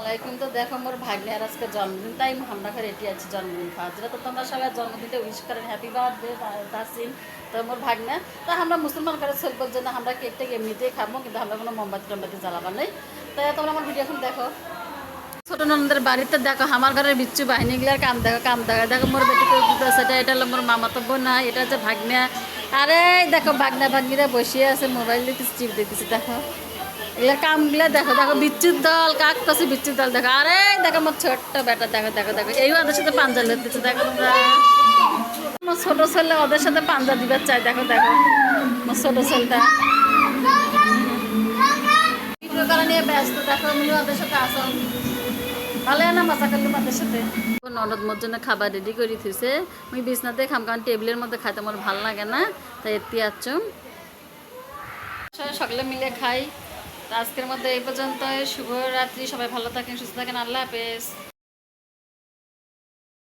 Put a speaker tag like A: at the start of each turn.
A: আলাইকুম। তো দেখো মোর ভাগ্নের আজকে জন্মদিন, তাই আমরা রেডি আছি জন্মদিন খাওয়ার জন্য। তো তোমরা সবাই জন্মদিনটা উইশ করেন, হ্যাপি বার্থডে তাসিন। তো মোর ভাগ্না তো আমরা মুসলমান করে চলবার জন্য আমরা কেকটা এমনিতেই খাবো, কিন্তু আমরা কোনো মোমবাতি জ্বালাবার নেই। তাই তোমরা আমার ভিডিও এখন দেখো। ছোট ননদের বাড়িতে দেখো আমার ঘরের বিচ্ছু বাহিনীগুলার কাম দেখো দেখো মোর বেটি সেটা, এটা হলো মোর মামাতো বোন, না এটা হচ্ছে ভাগ্না। আরে দেখো ভাগ্নিরা বসিয়ে আছে, মোবাইল দিতেছে, চিপ দিতেছে। দেখো এগুলা কামগুলা দেখো দেখো, বিচ্ছুর দল কাক কাছে বিচ্ছুর দল দেখো। আরে দেখো আমার ছোট্ট বেটা, দেখো দেখো দেখো, এই ওদের সাথে পাঞ্জা লেতেছে। দেখো তোমরা আমার ছোট ছেলে ওদের সাথে পাঞ্জা দিবার চাই। দেখো দেখো আমার ছোট ছেলেটা নিয়ে ব্যস্ত। দেখো আমি ওদের সাথে আসো, ভালো না মজা করলাম ওদের সাথে। ননদ মোর জন্য খাবার রেডি করে দিয়েছে, আমি বিছনাতে খাম, কারণ টেবিলের মধ্যে খাইতে আমার ভালো লাগে না, তাই এতে আচ্ছম সকলে মিলে খাই। আজকের মধ্যে এই পর্যন্ত। শুভরাত্রি, সবাই ভালো থাকেন, সুস্থ থাকেন, আল্লাহ হাফেজ।